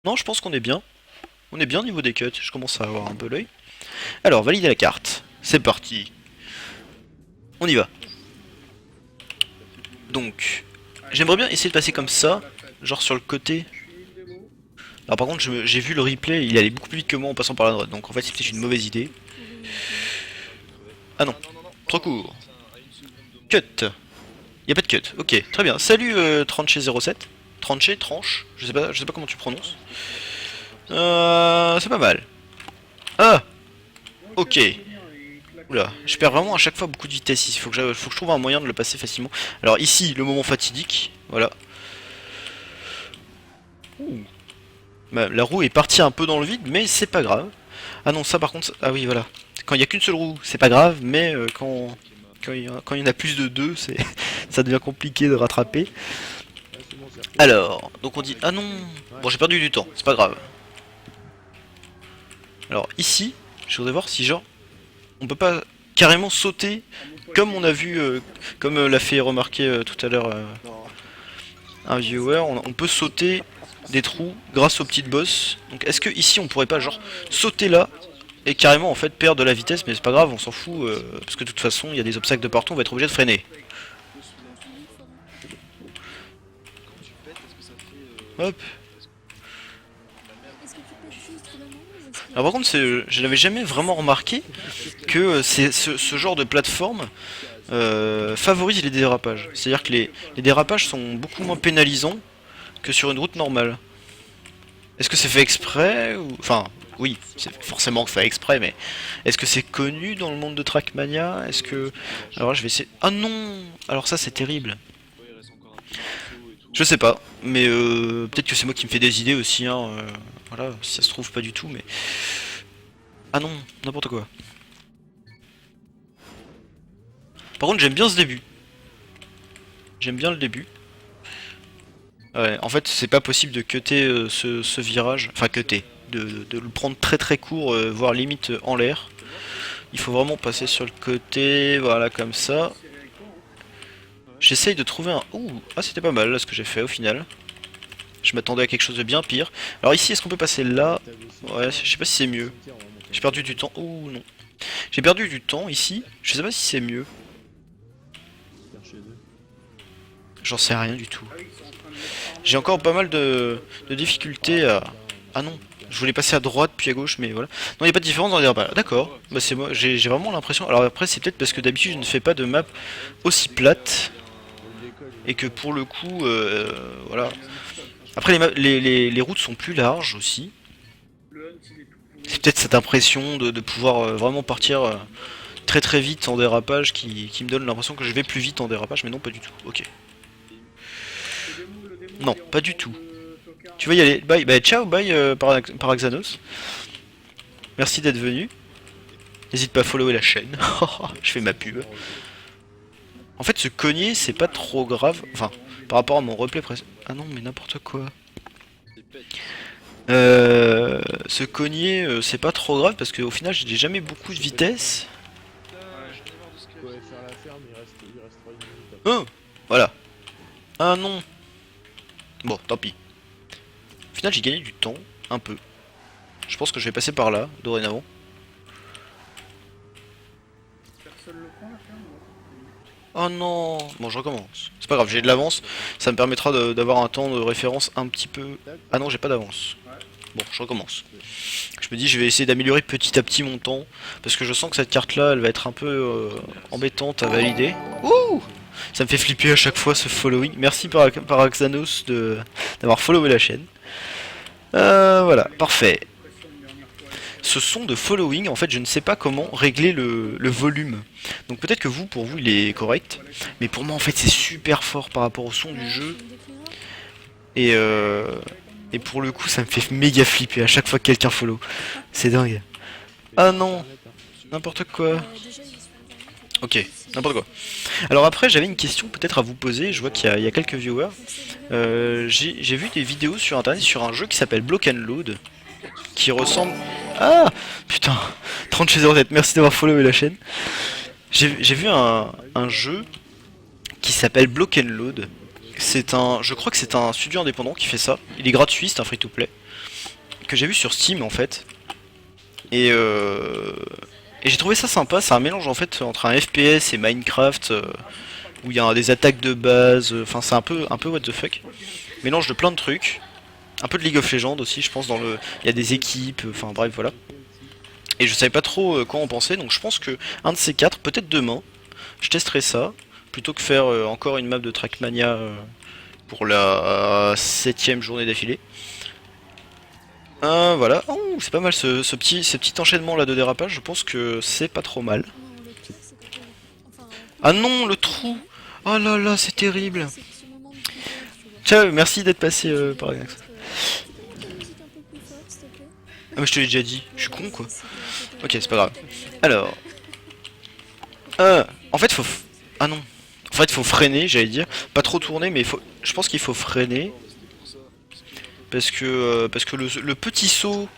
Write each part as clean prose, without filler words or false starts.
Non, je pense qu'on est bien. On est bien au niveau des cuts, je commence à avoir un peu l'œil. Alors, valider la carte. C'est parti. On y va. Donc, j'aimerais bien essayer de passer comme ça, genre sur le côté. Alors par contre, j'ai vu le replay, il allait beaucoup plus vite que moi en passant par la droite, donc en fait c'est peut-être une mauvaise idée. Ah non, trop court. Cut. Y a pas de cut. Ok, très bien. Salut Tranché07. Tranché, tranche. Je sais pas comment tu prononces. C'est pas mal. Ah, ok. Oula, je perds vraiment à chaque fois beaucoup de vitesse ici. Faut que je trouve un moyen de le passer facilement. Alors ici, le moment fatidique. Voilà. Ouh. Bah, la roue est partie un peu dans le vide, mais c'est pas grave. Ah non, ça par contre, ah oui, voilà. Quand il y a qu'une seule roue, c'est pas grave, mais quand il y en a plus de deux, c'est ça devient compliqué de rattraper. Alors, donc on dit, ah non, bon j'ai perdu du temps, c'est pas grave. Alors ici, je voudrais voir si genre, on peut pas carrément sauter, comme on a vu, comme l'a fait remarquer tout à l'heure un viewer, on peut sauter des trous grâce aux petites bosses. Donc est-ce que ici on pourrait pas genre sauter là et carrément en fait perdre de la vitesse, mais c'est pas grave, on s'en fout, parce que de toute façon il y a des obstacles de partout, on va être obligé de freiner. Hop. Alors par contre, je n'avais jamais vraiment remarqué que ce genre de plateforme favorise les dérapages. C'est-à-dire que les dérapages sont beaucoup moins pénalisants que sur une route normale. Est-ce que c'est fait exprès ou... Enfin, oui, c'est forcément fait exprès, mais est-ce que c'est connu dans le monde de Trackmania? Est-ce que... Alors là, je vais essayer... Ah non! Alors ça, c'est terrible. Je sais pas, mais peut-être que c'est moi qui me fais des idées aussi, hein. Voilà, si ça se trouve pas du tout, mais... Ah non, n'importe quoi. Par contre, j'aime bien ce début. J'aime bien le début. Ouais, en fait, c'est pas possible de cutter ce virage. Enfin, cutter. De le prendre très très court, voire limite en l'air. Il faut vraiment passer sur le côté, voilà, comme ça. J'essaye de trouver un... Ouh, ah c'était pas mal là ce que j'ai fait au final. Je m'attendais à quelque chose de bien pire. Alors ici, est-ce qu'on peut passer là? Ouais, je sais pas si c'est mieux. J'ai perdu du temps. Ouh non. J'ai perdu du temps ici. Je sais pas si c'est mieux. J'en sais rien du tout. J'ai encore pas mal de difficultés à... Ah non, je voulais passer à droite puis à gauche, mais voilà. Non, il n'y a pas de différence dans les repas. D'accord, bah c'est moi, j'ai vraiment l'impression... Alors après, c'est peut-être parce que d'habitude, je ne fais pas de map aussi plate. Et que pour le coup, voilà. Après, les routes sont plus larges aussi. C'est peut-être cette impression de pouvoir vraiment partir très très vite en dérapage qui me donne l'impression que je vais plus vite en dérapage, mais non, pas du tout. Ok. Non, pas du tout. Tu vas y aller. Bye, bah ciao, bye Paraxanos. Merci d'être venu. N'hésite pas à follower la chaîne. Je fais ma pub. En fait, se cogner, c'est pas trop grave. Enfin, par rapport à mon replay précédent. Ah non, mais n'importe quoi. Se cogner, c'est pas trop grave parce qu'au final, j'ai jamais beaucoup de vitesse. Oh, voilà. Ah non. Bon, tant pis. Au final, j'ai gagné du temps, un peu. Je pense que je vais passer par là, dorénavant. Oh non. Bon, je recommence. C'est pas grave, j'ai de l'avance. Ça me permettra d'avoir un temps de référence un petit peu... Ah non, j'ai pas d'avance. Bon, je recommence. Je me dis, je vais essayer d'améliorer petit à petit mon temps. Parce que je sens que cette carte-là, elle va être un peu embêtante à valider. Ouh! Ça me fait flipper à chaque fois ce following. Merci Paraxanos d'avoir followé la chaîne. Voilà, parfait. Ce son de following, en fait, je ne sais pas comment régler le volume. Donc peut-être que vous, pour vous, il est correct. Mais pour moi, en fait, c'est super fort par rapport au son du jeu. Et, euh, et pour le coup, ça me fait méga flipper à chaque fois que quelqu'un follow. C'est dingue. Ah non, n'importe quoi. Ok, n'importe quoi. Alors après, j'avais une question peut-être à vous poser. Je vois qu'il y a quelques viewers. J'ai vu des vidéos sur internet sur un jeu qui s'appelle Block and Load, qui ressemble... Ah putain, 30 chez 07, merci d'avoir followé la chaîne. J'ai vu un jeu qui s'appelle Block and Load. Je crois que c'est un studio indépendant qui fait ça. Il est gratuit, c'est un free-to-play. que j'ai vu sur Steam en fait. Et, et j'ai trouvé ça sympa, c'est un mélange en fait entre un FPS et Minecraft, où il y a des attaques de base, enfin c'est un peu what the fuck. Mélange de plein de trucs. Un peu de League of Legends aussi, je pense, dans le. Il y a des équipes, enfin bref, voilà. Et je savais pas trop quoi en penser, donc je pense que un de ces quatre, peut-être demain, je testerai ça, plutôt que faire encore une map de Trackmania pour la septième journée d'affilée. Voilà, oh, c'est pas mal ce petit enchaînement là de dérapage, je pense que c'est pas trop mal. Non, le pire, c'est quand enfin, en Ah couple, non, le t'as trou! pas. Oh là là, c'est terrible! C'est ce moment de pudeur, tu vois. Ciao, merci d'être passé Tu veux par Agax. mettre. Tu peux mettre la musique un peu plus forte, s'il te plaît? Ah mais je te l'ai déjà dit, je suis Ouais, con quoi. c'était un peu Ok, c'est terrible. pas grave. T'as gagné la balle. Alors, en fait faut... Ah non. En fait faut freiner, j'allais dire. Pas trop tourner, mais faut... je pense qu'il faut freiner. Parce que le petit saut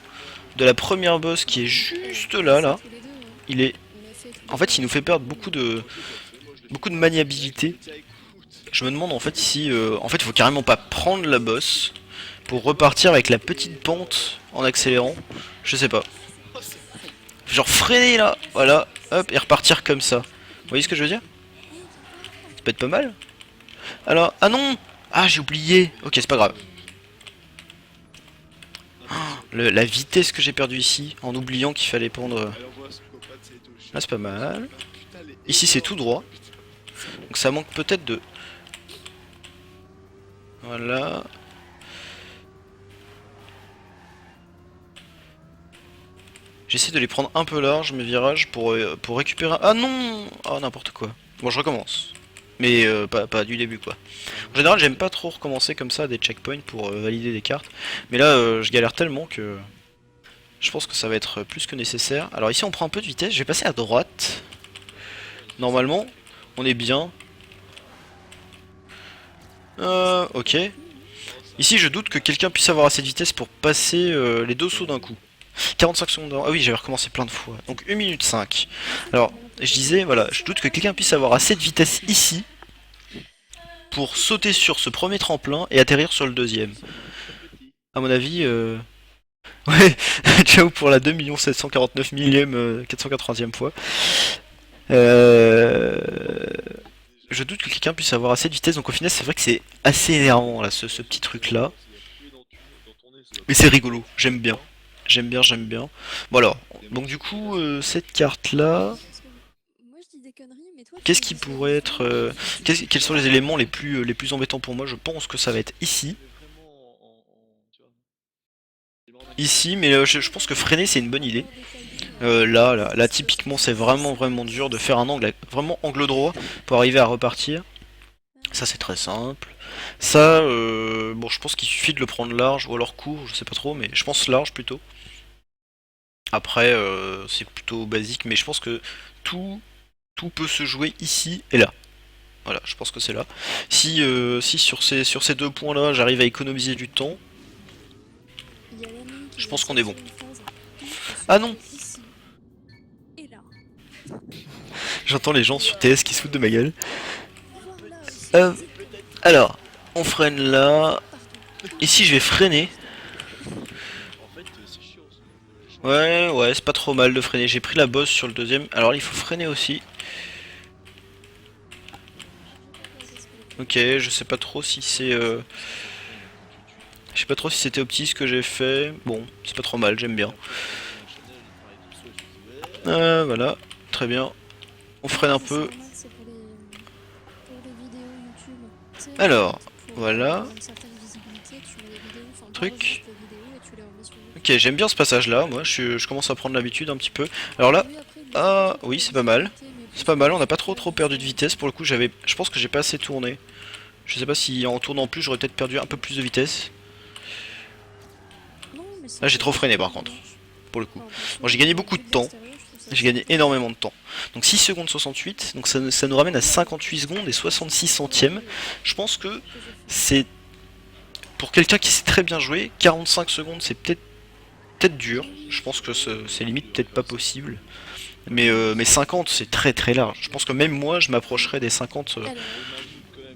de la première boss qui est Eh, juste on l'a là, fait là, tous les deux, hein. il est... On l'a fait tous En les fait deux. il nous fait perdre beaucoup de maniabilité. Je me demande en fait si... en fait il faut carrément pas prendre la boss pour repartir avec la petite pente en accélérant. Je sais pas. Genre freiner là, voilà, hop, et repartir comme ça. Vous voyez ce que je veux dire? Ça peut être pas mal. Alors, ah non! Ah, j'ai oublié. Ok, c'est pas grave. La vitesse que j'ai perdue ici, en oubliant qu'il fallait prendre... Là, c'est pas mal. Ici, c'est tout droit. Donc ça manque peut-être de... Voilà. J'essaie de les prendre un peu large, mes virages, pour récupérer... Ah non! Ah, n'importe quoi. Bon, je recommence. Mais pas du début, quoi. En général, j'aime pas trop recommencer comme ça des checkpoints pour valider des cartes. Mais là, je galère tellement que... Je pense que ça va être plus que nécessaire. Alors ici, on prend un peu de vitesse. Je vais passer à droite. Normalement, on est bien. Ok. Ici, je doute que quelqu'un puisse avoir assez de vitesse pour passer les deux sauts d'un coup. 45 secondes avant. Ah oui, j'avais recommencé plein de fois. Donc 1 minute 5. Alors, je disais, voilà, je doute que quelqu'un puisse avoir assez de vitesse ici pour sauter sur ce premier tremplin et atterrir sur le deuxième. À mon avis, ouais, ciao pour la 2 749 millième 480e fois. Euh... Je doute que quelqu'un puisse avoir assez de vitesse, donc au final c'est vrai que c'est assez énervant là, ce petit truc là. Mais c'est rigolo, j'aime bien. J'aime bien, j'aime bien. Bon alors, donc du coup, cette carte là, Parce que moi, je dis des conneries, mais toi, tu qu'est-ce me qui dis soit pourrait des être... conneries, soit des conneries. quels sont les éléments les plus embêtants pour moi? Je pense que ça va être ici. Ici, mais je pense que freiner c'est une bonne idée. Encore des tailles fines, Là, ça typiquement, se c'est fait, ça se vraiment, fait. vraiment dur de faire un angle, vraiment angle droit pour arriver à repartir. Ah, Ça, c'est très simple. Ça, bon, je pense qu'il suffit de le prendre large ou alors court, je sais pas trop, mais je pense large plutôt. Après, c'est plutôt basique, mais je pense que tout, tout peut se jouer ici et là. Voilà, je pense que c'est là. Si sur ces deux points-là, j'arrive à économiser du temps, il y a l'ami qui je vient de pense qu'on est sortir bon. une phrase. Tout peut se Ah non! jouer ici et là. J'entends les gens sur TS qui se foutent de ma gueule. Voilà aussi, Euh, exactement. alors, on freine là. Partout. Ici, je vais freiner. Ouais, c'est pas trop mal de freiner. J'ai pris la bosse sur le deuxième. Alors, il faut freiner aussi. Ok, je sais pas trop si c'est... Je sais pas trop si c'était opti ce que j'ai fait. Bon, c'est pas trop mal, j'aime bien. Voilà, très bien. On freine un Ça, c'est peu. normal, c'est pour les vidéos YouTube. Tu sais, Alors, pour voilà. avoir une certaine visibilité, tu mets les vidéos, enfin, Truc. t'enregistres les vidéos et tu les remets sur YouTube. Ok, j'aime bien ce passage-là. Moi, je commence à prendre l'habitude un petit peu. Alors là, Oui, après, il y a des ah trucs oui, pour la c'est pas mal. visibilité, mais C'est plus pas pour mal, on les n'a pas pour trop la perdu de diffusion. vitesse. Pour le coup, je pense que j'ai pas assez tourné. Je sais pas si en tournant plus, j'aurais peut-être perdu un peu plus de vitesse. Non, mais ça Là, j'ai peut trop être freiné fait, par ça contre, marche. pour le coup. Enfin, perso, Bon, j'ai gagné beaucoup de vu de temps. l'extérieur, je trouve ça J'ai assez gagné intelligent. énormément de temps. Donc 6 secondes 68, donc ça nous ramène à 58 secondes et 66 centièmes. Je pense que Que j'ai fait. c'est... Pour quelqu'un qui sait très bien jouer, 45 secondes c'est peut-être dur. Je pense que c'est limite peut-être pas possible. Mais 50 c'est très très large. Je pense que même moi je m'approcherais des 50...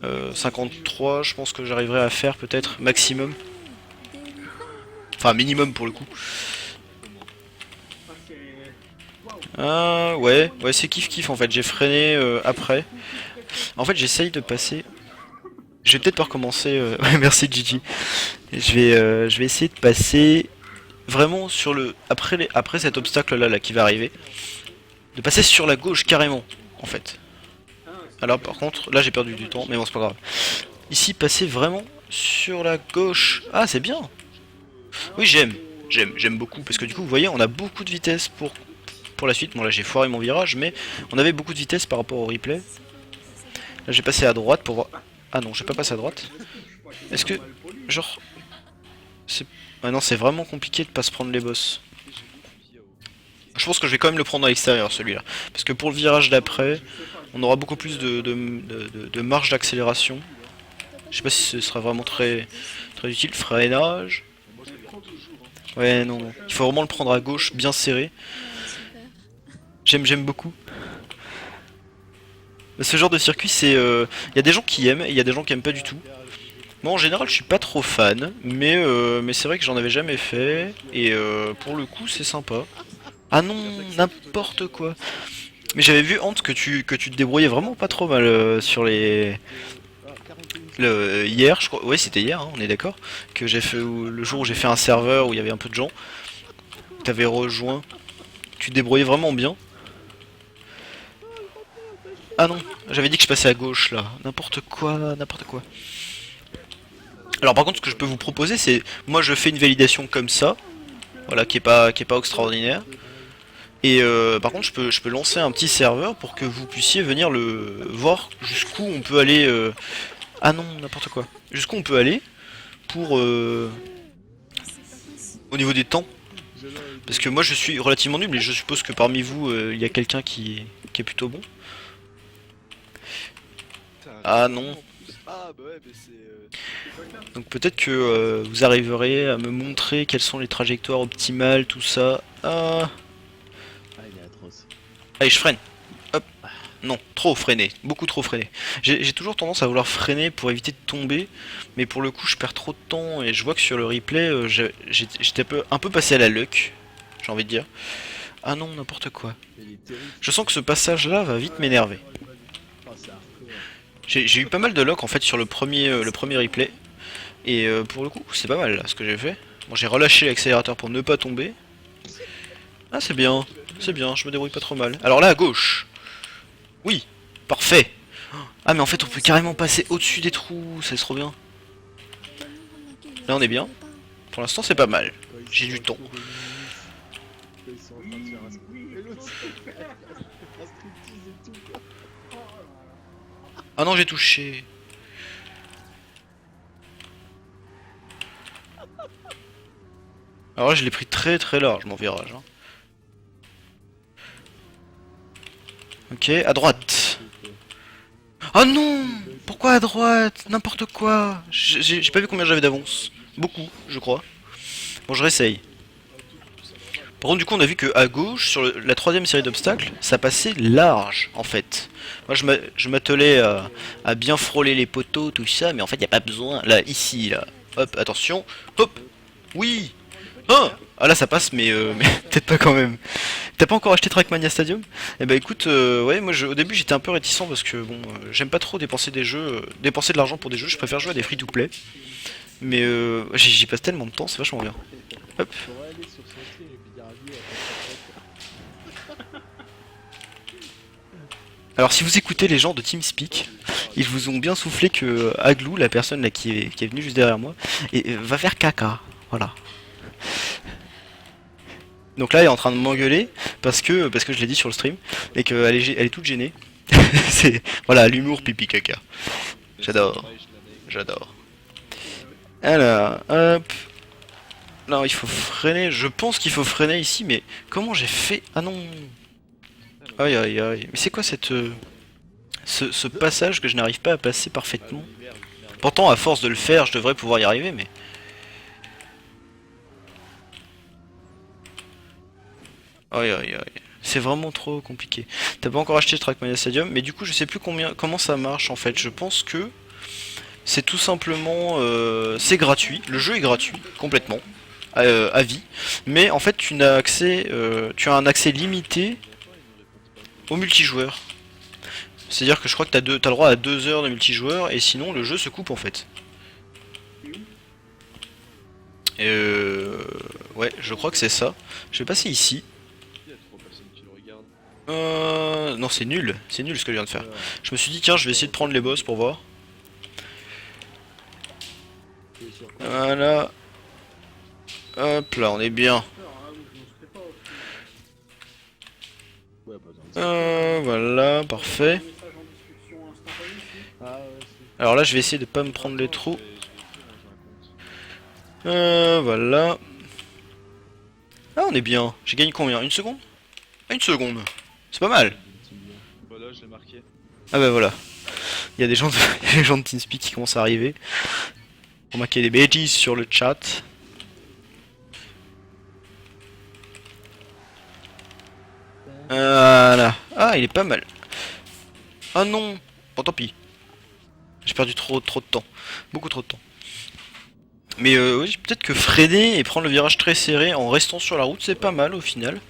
Alors, 53 je pense que j'arriverai à faire peut-être maximum. délivré. Enfin, minimum pour le coup. Ouais, c'est kiff en fait. J'ai freiné après. En fait, j'essaye de passer. Je vais peut-être pas recommencer. Ouais, merci Gigi. Je vais essayer de passer vraiment sur le après cet obstacle là qui va arriver, de passer sur la gauche carrément en fait. Alors par contre, là j'ai perdu du temps, mais bon c'est pas grave. Ici, passer vraiment sur la gauche. Ah, c'est bien. Oui, j'aime beaucoup parce que du coup, vous voyez, on a beaucoup de vitesse pour la suite. Bon là j'ai foiré mon virage, mais on avait beaucoup de vitesse par rapport au replay. Là j'ai passé à droite pour voir. Ah non, j'ai pas passé à droite. Est-ce que genre c'est ah non, c'est vraiment compliqué de pas se prendre les boss. Je pense que je vais quand même le prendre à l'extérieur celui-là. Parce que pour le virage d'après, on aura beaucoup plus de marge d'accélération. Je sais pas si ce sera vraiment très utile. Freinage. Ouais, non. Il faut vraiment le prendre à gauche, bien serré. J'aime beaucoup. Ce genre de circuit, c'est... Il y a des gens qui aiment et il y a des gens qui aiment pas du tout. Moi, en général, je suis pas trop fan. Mais c'est vrai que j'en avais jamais fait. Et pour le coup, c'est sympa. Ah non, n'importe quoi. Mais j'avais vu, Ant, que tu te débrouillais vraiment pas trop mal sur les... hier, je crois... Ouais, c'était hier, hein, on est d'accord. Que j'ai fait... Le jour où j'ai fait un serveur où il y avait un peu de gens. T'avais rejoint. Tu te débrouillais vraiment bien. Ah non, j'avais dit que je passais à gauche là. N'importe quoi, n'importe quoi. Alors par contre, ce que je peux vous proposer, c'est... Moi, je fais une validation comme ça. Voilà, qui est pas extraordinaire. Et par contre, je peux lancer un petit serveur pour que vous puissiez venir le voir jusqu'où on peut aller. Ah non, n'importe quoi. Jusqu'où on peut aller pour au niveau des temps. Parce que moi, je suis relativement nul, et je suppose que parmi vous, il y a quelqu'un qui est plutôt bon. Ah non. Donc peut-être que vous arriverez à me montrer quelles sont les trajectoires optimales, tout ça. Ah. Allez, je freine. Hop. Non, trop freiné, beaucoup trop freiné. J'ai toujours tendance à vouloir freiner pour éviter de tomber, mais pour le coup je perds trop de temps et je vois que sur le replay j'étais un peu passé à la luck, j'ai envie de dire. Ah non, n'importe quoi. Je sens que ce passage là va vite m'énerver. J'ai eu pas mal de luck en fait sur le premier replay, et pour le coup c'est pas mal là ce que j'ai fait. Bon, j'ai relâché l'accélérateur pour ne pas tomber. Ah c'est bien, je me débrouille pas trop mal. Alors là à gauche. Oui, parfait. Ah mais en fait on peut carrément passer au-dessus des trous, c'est trop bien. Là on est bien. Pour l'instant c'est pas mal. J'ai du temps. Ah non, j'ai touché. Alors là je l'ai pris très très large mon virage. Hein. Ok, à droite. Oh non! Pourquoi à droite? N'importe quoi! J'ai pas vu combien j'avais d'avance. Beaucoup, je crois. Bon, je réessaye. Par contre, du coup, on a vu que à gauche, sur la troisième série d'obstacles, ça passait large, en fait. Moi, je m'attelais à bien frôler les poteaux, tout ça, mais en fait, il n'y a pas besoin. Là, ici, là. Hop, attention. Hop! Oui! Ah là, ça passe, mais peut-être pas quand même. T'as pas encore acheté Trackmania Stadium? Eh bah écoute, ouais, moi au début j'étais un peu réticent parce que bon, j'aime pas trop dépenser dépenser de l'argent pour des jeux, je préfère jouer à des free-to-play. Mais j'y passe tellement de temps, c'est vachement bien. Hop. Alors si vous écoutez les gens de TeamSpeak, ils vous ont bien soufflé que Aglou, la personne là qui est venue juste derrière moi, va faire caca. Voilà. Donc là, elle est en train de m'engueuler parce que je l'ai dit sur le stream et qu'elle est toute gênée. C'est voilà l'humour pipi caca. J'adore. Alors, hop. Non, il faut freiner. Je pense qu'il faut freiner ici, mais comment j'ai fait? Ah non. Aïe aïe aïe. Mais c'est quoi ce passage que je n'arrive pas à passer parfaitement? Pourtant, à force de le faire, je devrais pouvoir y arriver, mais. Aïe aïe aïe. C'est vraiment trop compliqué. T'as pas encore acheté Trackmania Stadium, mais du coup je sais plus comment ça marche en fait. Je pense que c'est tout simplement c'est gratuit. Le jeu est gratuit complètement à vie, mais en fait tu n'as accès, tu as un accès limité au multijoueur. C'est-à-dire que je crois que t'as le droit à 2 heures de multijoueur et sinon le jeu se coupe en fait. Ouais, je crois que c'est ça. Je vais passer ici. Non, c'est nul ce que je viens de faire. Je me suis dit, tiens, je vais essayer de prendre les boss pour voir. Voilà. Hop là, on est bien. Voilà, parfait. Alors là, je vais essayer de pas me prendre les trous. Voilà. Ah, on est bien. J'ai gagné combien? Une seconde? Ah, une seconde. C'est pas mal. Voilà, je l'ai marqué. Ah bah voilà. Il y a des gens de, il y a des gens de TeamSpeak qui commencent à arriver. On marquait des bêtises sur le chat. Voilà. Ah, il est pas mal. Ah non. Bon, tant pis. J'ai perdu trop de temps. Beaucoup trop de temps. Mais oui, peut-être que freiner et prendre le virage très serré en restant sur la route, c'est pas mal au final.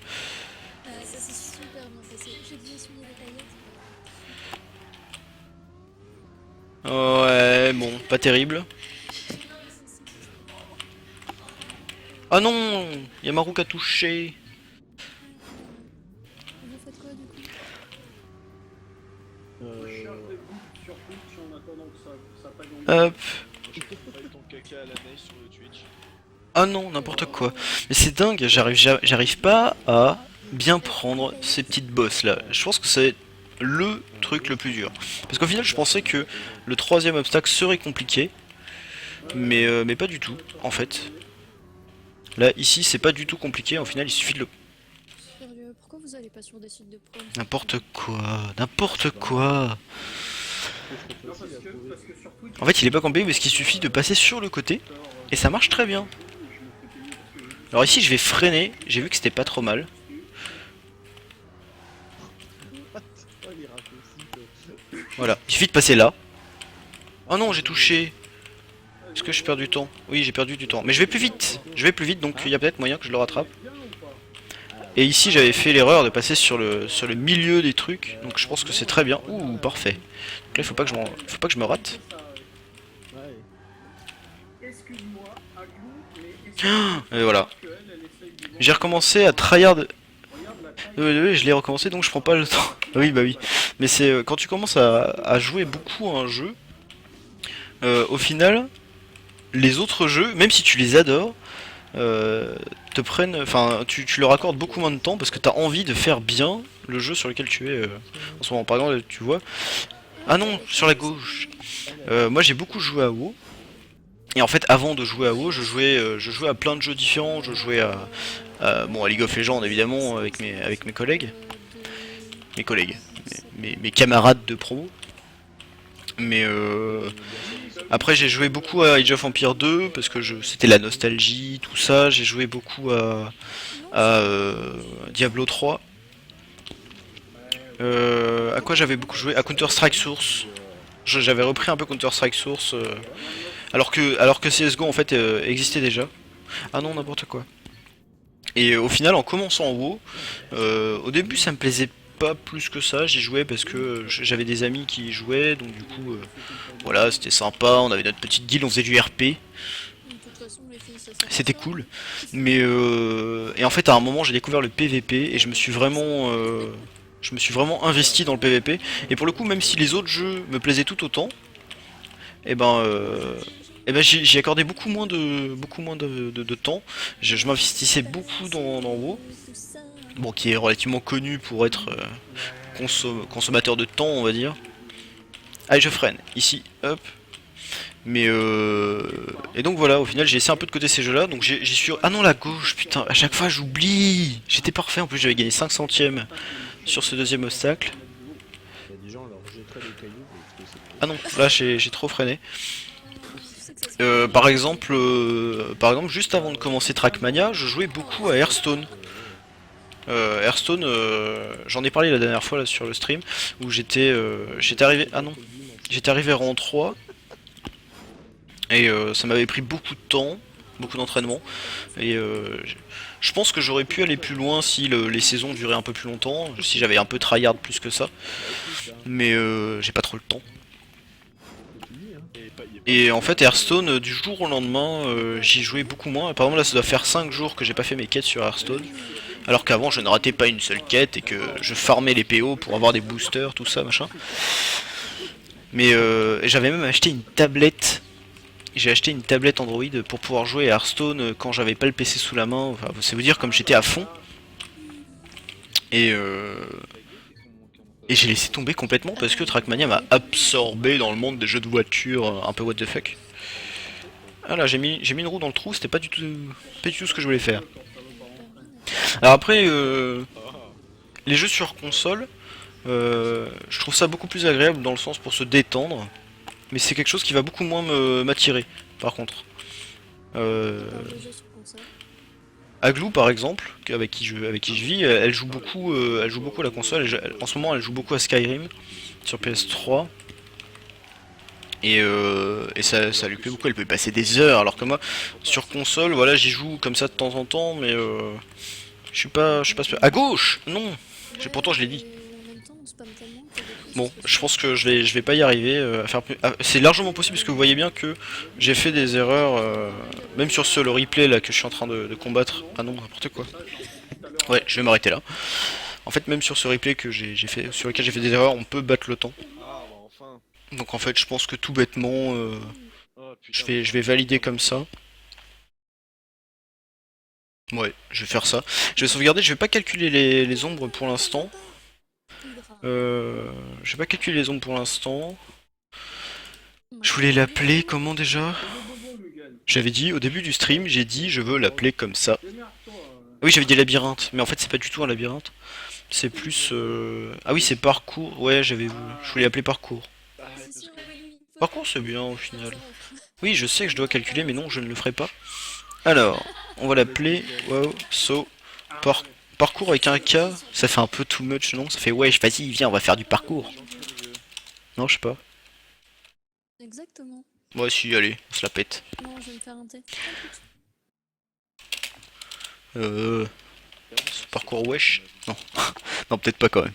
Ça c'est super bien passé. J'ai dû essuyer les paillettes. Ouais, bon, pas terrible. Ah non, Yamaru qui a touché. Vous faites quoi du coup? Hop. Je fais ton caca à la neige sur le Twitch. Ah non, n'importe quoi. Mais c'est dingue, j'arrive pas à bien prendre ces petites bosses là. Je pense que c'est le truc le plus dur. Parce qu'au final, je pensais que le troisième obstacle serait compliqué. Mais pas du tout, en fait. Là, ici, c'est pas du tout compliqué. Au final, il suffit de le... Sérieux, pourquoi vous allez pas sur des sites de prom? N'importe quoi, n'importe quoi. En fait, il est pas compliqué parce qu'il suffit de passer sur le côté. Et ça marche très bien. Alors ici, je vais freiner. J'ai vu que c'était pas trop mal. Voilà, il suffit de passer là. Oh non, j'ai touché. Est-ce que je perds du temps? Oui, j'ai perdu du temps. Mais je vais plus vite. Je vais plus vite, donc il y a peut-être moyen que je le rattrape. Et ici, j'avais fait l'erreur de passer sur le milieu des trucs. Donc je pense que c'est très bien. Ouh, parfait. Donc là, faut pas que je me rate. Et voilà. J'ai recommencé à tryhard. Oui, je l'ai recommencé, donc je prends pas le temps. Oui, bah oui. Mais c'est quand tu commences à jouer beaucoup à un jeu, au final, les autres jeux, même si tu les adores, te prennent, enfin, tu leur accordes beaucoup moins de temps parce que t'as envie de faire bien le jeu sur lequel tu es en ce moment. Par exemple, tu vois. Ah non, sur la gauche. Moi, j'ai beaucoup joué à WoW. Et en fait, avant de jouer à WoW, je jouais à plein de jeux différents. Je jouais bon, à League of Legends évidemment avec mes collègues, mes camarades de promo. Mais après, j'ai joué beaucoup à Age of Empires 2 parce que c'était la nostalgie, tout ça. J'ai joué beaucoup à Diablo 3. À quoi j'avais beaucoup joué? À Counter Strike Source. J'avais repris un peu Counter Strike Source alors que CSGO en fait existait déjà. Ah non, n'importe quoi. Et au final, en commençant en WoW, au début ça me plaisait pas plus que ça. J'y jouais parce que j'avais des amis qui y jouaient, donc du coup, voilà, c'était sympa. On avait notre petite guilde, on faisait du RP. De toute façon, les filles, ça sert à C'était ça. cool. Mais et en fait, à un moment, j'ai découvert le PVP et je me suis vraiment investi dans le PVP. Et pour le coup, même si les autres jeux me plaisaient tout autant, et ben j'y accordais beaucoup moins de temps. Je m'investissais beaucoup dans WoW, Tout ça. bon, qui est relativement connu pour être consommateur de temps, on va dire. Allez, je freine ici, hop. Mais et donc voilà, au final j'ai laissé un peu de côté ces jeux-là, donc j'y suis. Ah non, la gauche, putain, à chaque fois j'oublie. J'étais parfait, en plus j'avais gagné 5 centièmes sur ce deuxième obstacle. Ah non, là j'ai trop freiné. Tu sais que ça se Par exemple, juste avant de commencer Trackmania, je jouais beaucoup à Hearthstone. Hearthstone, j'en ai parlé la dernière fois là sur le stream, où j'étais arrivé. Ah non, j'étais arrivé rang 3 et ça m'avait pris beaucoup de temps. beaucoup d'entraînement. Et je pense que j'aurais pu aller plus loin si les saisons duraient un peu plus longtemps, si j'avais un peu tryhard plus que ça. Mais j'ai pas trop le temps. Et en fait Hearthstone, du jour au lendemain, j'y jouais beaucoup moins. Par exemple là ça doit faire 5 jours que j'ai pas fait mes quêtes sur Hearthstone. Alors qu'avant je ne ratais pas une seule quête et que je farmais les PO pour avoir des boosters, tout ça machin. Mais j'avais même acheté une tablette. J'ai acheté une tablette Android pour pouvoir jouer à Hearthstone quand j'avais pas le PC sous la main. Enfin, c'est vous dire comme j'étais à fond. Et j'ai laissé tomber complètement parce que Trackmania m'a absorbé dans le monde des jeux de voiture un peu what the fuck. Ah là j'ai mis une roue dans le trou, c'était pas du tout ce que je voulais faire. Alors après les jeux sur console, je trouve ça beaucoup plus agréable dans le sens pour se détendre. Mais c'est quelque chose qui va beaucoup moins m'attirer par contre. Dans les jeux sur console. Aglou par exemple, avec qui je vis, elle joue beaucoup à la console. En ce moment elle joue beaucoup à Skyrim sur PS3. Et ça lui plaît beaucoup, elle peut y passer des heures, alors que moi sur console voilà j'y joue comme ça de temps en temps, mais je suis pas à gauche. Non, pourtant je l'ai dit. En même temps, on spam tellement que t'as des coups Bon, qui se je pense que je vais pas y arriver à faire plus. C'est largement possible parce que vous voyez bien que j'ai fait des erreurs, même sur le replay là que je suis en train de combattre. Ah non, n'importe quoi. Ouais, je vais m'arrêter là. En fait, même sur ce replay que j'ai fait, sur lequel j'ai fait des erreurs, on peut battre le temps. Ah, bah enfin. Donc en fait, je pense que tout bêtement, Oh putain. je vais valider comme ça. Ouais, je vais faire ça. Je vais sauvegarder, je vais pas calculer les ombres pour l'instant. Hydra. Je vais pas calculer les ombres pour l'instant. Je voulais l'appeler comment déjà? J'avais dit au début du stream, j'ai dit je veux l'appeler comme ça. Oui, j'avais dit labyrinthe, mais en fait c'est pas du tout un labyrinthe. C'est plus ah oui, c'est parcours. Ouais, je voulais l'appeler parcours. Ah, ouais, C'est parce sûr, que. Aurélie, faut Parcours c'est bien au final. Oui, je sais que je dois calculer, mais non, je ne le ferai pas. Alors, on va l'appeler wow, so parcours avec un K. Ça fait un peu too much, non? Ça fait wesh, vas-y, viens, on va faire du parcours. Non, je sais pas. Exactement. Ouais, si, allez, on se la pète. Non, je vais me faire un thé. Euh. Parcours wesh? Non. Non, peut-être pas quand même.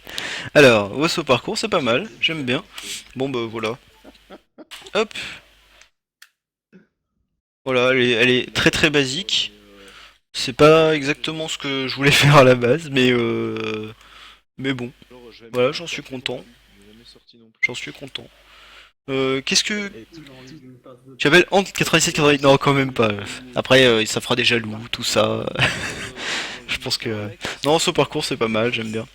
Alors, ouais, ce parcours, c'est pas mal, j'aime bien. Bon, bah voilà. Hop. Voilà, elle est très très basique. C'est pas exactement ce que je voulais faire à la base, mais bon, Alors, je vais voilà, mettre j'en un suis café, content. il est jamais sorti non plus. J'en suis content. Qu'est-ce que... Et toujours envie d'une tasse de Tu appelles entre 97 88? Non, quand même pas. Après, ça fera des jaloux, tout ça. Je pense que... Non, ce parcours, c'est pas mal, j'aime bien.